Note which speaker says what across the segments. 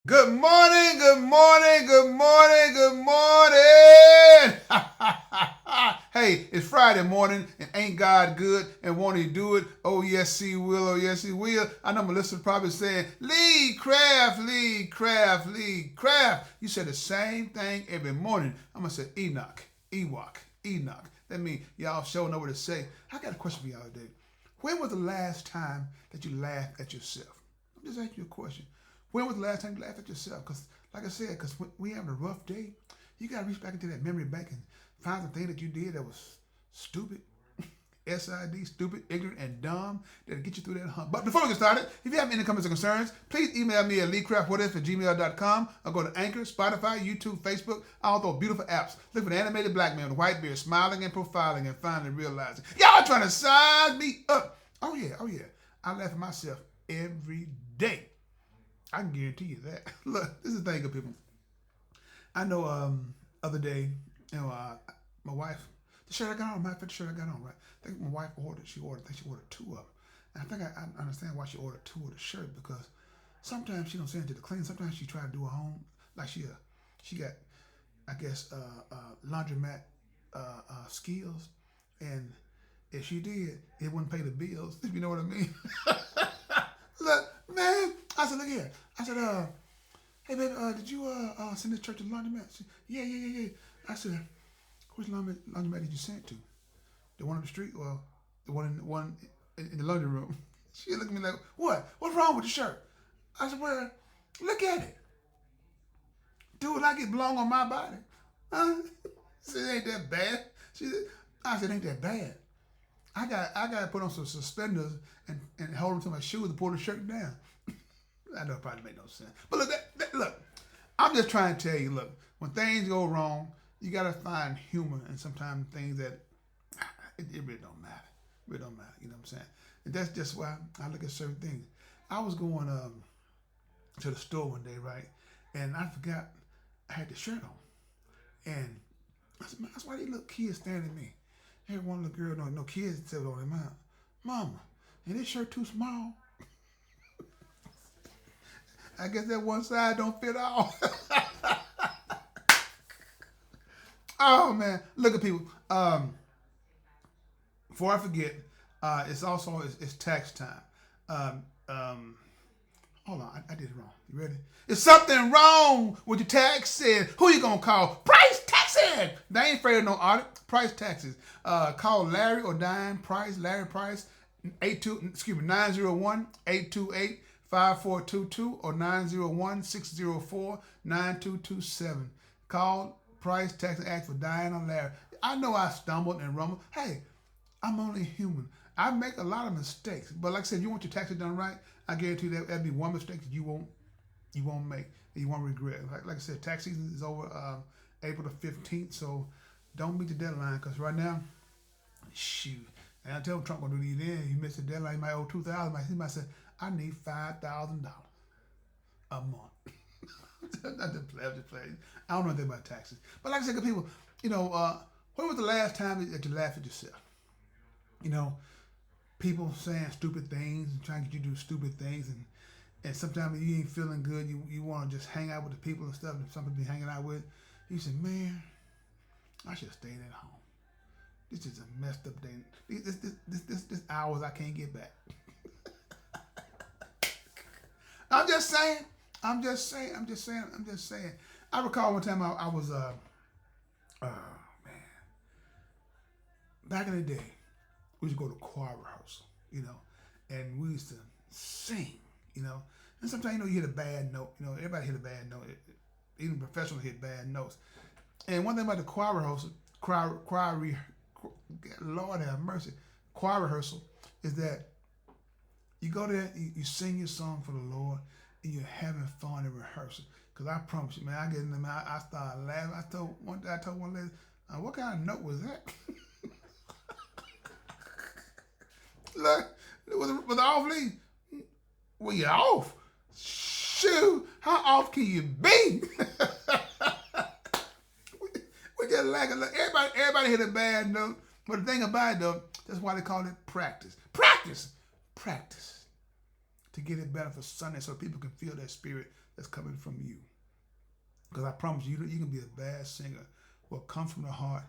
Speaker 1: Good morning, good morning, good morning, good morning. Hey, it's Friday morning and ain't God good and won't he do it? Oh yes he will, oh yes he will. I know Melissa's probably saying, Lee Craft, Lee Craft, Lee Craft. You said the same thing every morning. I'm gonna say Enoch, Ewok, Enoch. That means y'all sure know what to say. I got a question for y'all today. When was the last time that you laughed at yourself? I'm just asking you a question. When was the last time you laughed at yourself? Because, like I said, because when we having a rough day, you got to reach back into that memory bank and find the thing that you did that was stupid, SID, stupid, ignorant, and dumb that'll get you through that hump. But before we get started, if you have any comments or concerns, please email me at leecraftwhatif@gmail.com or go to Anchor, Spotify, YouTube, Facebook, all those beautiful apps. Look for the animated black man with white beard smiling and profiling and finally realizing, y'all trying to size me up. Oh, yeah, oh, yeah. I laugh at myself every day. I can guarantee you that. Look, this is the thing, good people. I know other day, you know, my wife, the shirt I got on, the shirt I got on, right? I think my wife ordered, I think she ordered two of them. And I think I understand why she ordered two of the shirt because sometimes she don't send it to the clean. Sometimes she try to do a home, like she got, I guess, laundromat skills. And if she did, it wouldn't pay the bills, if you know what I mean. Look, man, I said, look here. I said, hey, baby, did you send this church to the laundromat? She, yeah. I said, which laundromat did you send it to? The one up the street or the one in the laundry room? She looked at me like, what? What's wrong with the shirt? I said, well, look at it. Do it like it belong on my body. Huh? She said, it ain't that bad. She said, I said, ain't that bad. I got to put on some suspenders and hold them to my shoes and pull the shirt down. I know it probably make no sense. But look, look, I'm just trying to tell you, look, when things go wrong, you got to find humor in sometimes things that it really don't matter. It really don't matter. You know what I'm saying? And that's just why I look at certain things. I was going to the store one day, right? And I forgot I had the shirt on. And I said, man, that's why these little kids staring at me. I had one little girl, no kids said on their mouth, Mama, is this shirt too small? I guess that one side don't fit all. Oh man, look at people. Before I forget, it's tax time. Um, um, hold on, I did it wrong. You ready? Is something wrong with your taxes? Who you gonna call? Price taxes. They ain't afraid of no audit. Price taxes. Call Larry or Diane Price. Larry Price. 901-828-5422 or 901-604-9227. Call Price Tax and ask for Diane or Larry. I know I stumbled and rumbled. Hey, I'm only human. I make a lot of mistakes, but like I said, if you want your taxes done right, I guarantee that that'll be one mistake that you won't make, and you won't regret. Like I said, tax season is over April the 15th, so don't meet the deadline because right now, shoot. And I tell Trump gonna do these then. He missed the deadline. He might owe 2,000. He might say, I need $5,000 a month. I just play. I don't know anything about taxes. But like I said, good people, you know, when was the last time that you laughed at yourself? You know, people saying stupid things and trying to get you to do stupid things, and sometimes you ain't feeling good. You want to just hang out with the people and stuff that some people be hanging out with. You say, man, I should have stayed at home. This is a messed up day. This hours I can't get back. I'm just saying. I recall one time I was man, back in the day, we used to go to choir rehearsal, you know, and we used to sing, you know. And sometimes you hit a bad note, you know. Everybody hit a bad note. Even professionals hit bad notes. And one thing about the choir rehearsal, Lord have mercy, choir rehearsal is that you go there, you sing your song for the Lord, and you're having fun in rehearsal. Cause I promise you, man, I get in there, I started laughing. I told one lady, what kind of note was that? Look, was off lead. Well, you're off. Shoot, how off can you be? we just laughing. Look, everybody hit a bad note. But the thing about it, though, that's why they call it practice. Practice to get it better for Sunday so people can feel that spirit that's coming from you. Because I promise you, you can be a bad singer. What comes from the heart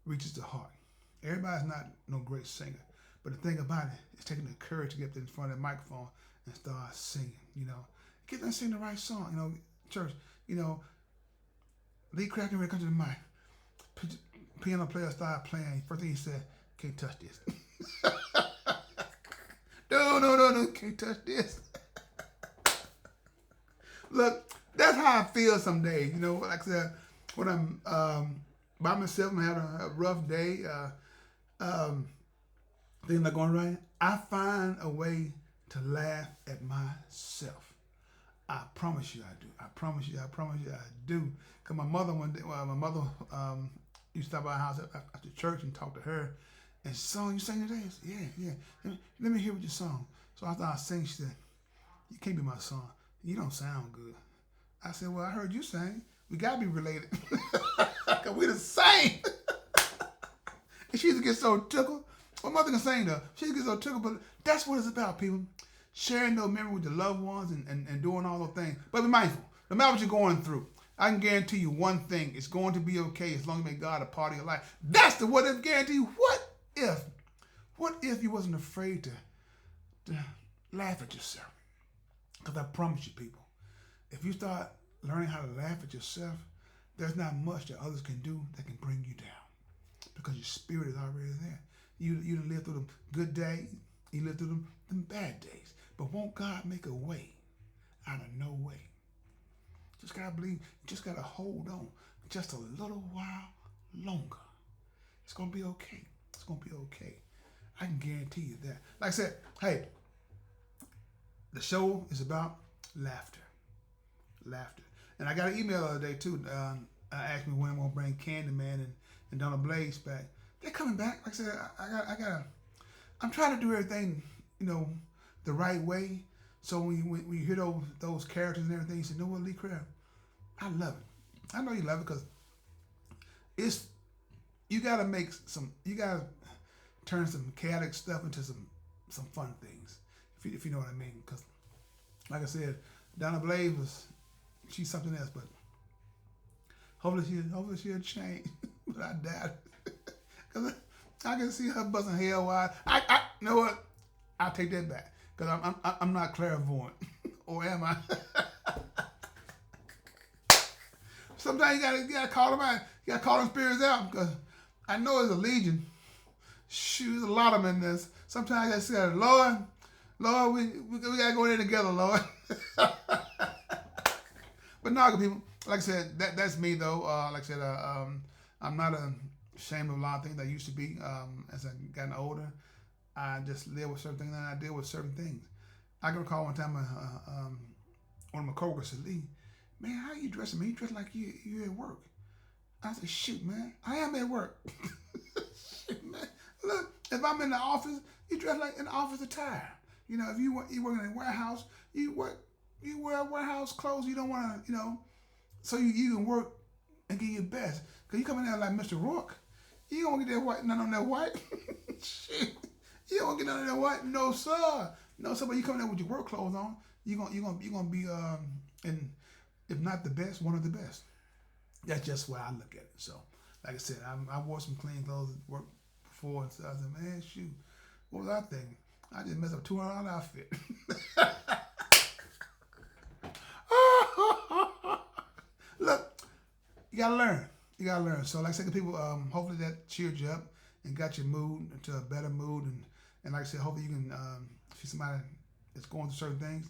Speaker 1: reaches the heart. Everybody's not no great singer. But the thing about it is taking the courage to get up there in front of the microphone and start singing, Get there and sing the right song, church, Lee Craft ready to come to the mic. Piano player started playing. First thing he said, can't touch this. No, can't touch this. Look, that's how I feel some days, like I said, when I'm by myself, I'm having a rough day, things not going right, I find a way to laugh at myself. I promise you I do. I promise you I do. Because my mother one day, used to stop by our house after church and talk to her. And she said, you sang today? I said, yeah. Let me hear what you song. So after I sang, she said, you can't be my song. You don't sound good. I said, well, I heard you sing. We got to be related. Because we the same. And she used to get so tickled. My mother can sing though. She used to get so tickled. But that's what it's about, people. Sharing those memories with your loved ones and doing all those things. But be mindful. No matter what you're going through, I can guarantee you one thing. It's going to be okay as long as you make God a part of your life. That's the what if guarantee. What if you wasn't afraid to laugh at yourself? Because I promise you, people, if you start learning how to laugh at yourself, there's not much that others can do that can bring you down. Because your spirit is already there. You done lived through them good days. You lived through them bad days. But won't God make a way out of no way? Just gotta believe. Just gotta hold on just a little while longer. It's gonna be okay. It's gonna be okay. I can guarantee you that. Like I said, hey, the show is about laughter. Laughter. And I got an email the other day too. Asked me when I'm gonna bring Candyman and Donna Blaze back. They're coming back. Like I said, I'm trying to do everything, the right way. So when you hear those characters and everything, you say, what, Lee Craft? I love it. I know you love it because you gotta turn some chaotic stuff into some fun things, if you know what I mean. Because, like I said, Donna Blaze she's something else, but hopefully she'll change. But I doubt it. Because I can see her busting hell wide. I you know what? I'll take that back. Because I'm not clairvoyant. Or am I? Sometimes you gotta call them out. You gotta call them spirits out. Because I know there's a legion. Shoot, there's a lot of them in this. Sometimes I say, Lord, we gotta go there together, Lord. But no, people, like I said, that's me though. Like I said, I'm not ashamed of a lot of things I used to be. As I've gotten older, I just live with certain things and I deal with certain things. I can recall one time one of my coworkers said, Lee, man, how you dressing, man? You dress like you at work. I said, shoot, man, I am at work. Shit, man. Look, if I'm in the office, you dress like an office attire. If you work in a warehouse, you wear warehouse clothes. You don't want to, so you can work and get your best. Because you come in there like Mr. Rourke, you don't want to get that white, none on that white. Shit. You don't want to get none of that white. No, sir. No, sir, but you come in there with your work clothes on, you're gonna be, if not the best, one of the best. That's just why I look at it. So, like I said, I wore some clean clothes at work before, and so I said, man, shoot, what was I thinking? I just messed up $200 outfit. Look, you gotta learn. You gotta learn. So, like I said, people, hopefully that cheered you up and got your mood into a better mood. And like I said, hopefully you can see somebody that's going through certain things.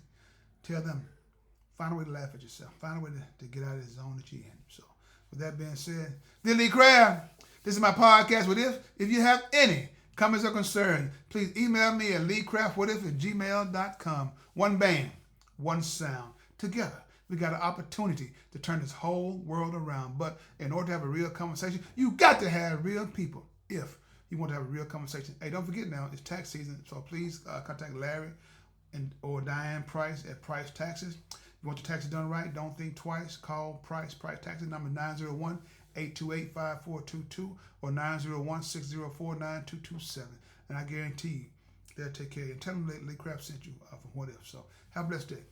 Speaker 1: Tell them, find a way to laugh at yourself. Find a way to get out of the zone that you're in. So, with that being said, this Lee Craft. This is my podcast. What if you have any comments or concerns, please email me at leecraftwhatif@gmail.com. One band, one sound. Together, we got an opportunity to turn this whole world around. But in order to have a real conversation, you got to have real people. If you want to have a real conversation. Hey, don't forget now, it's tax season, so please contact Larry or Diane Price at Price Taxes. If you want your taxes done right, don't think twice. Call Price Taxes, number 901-828-5422 or 901-604-9227. And I guarantee you, they'll take care of you. And tell them Lee Craft sent you from What If. So have a blessed day.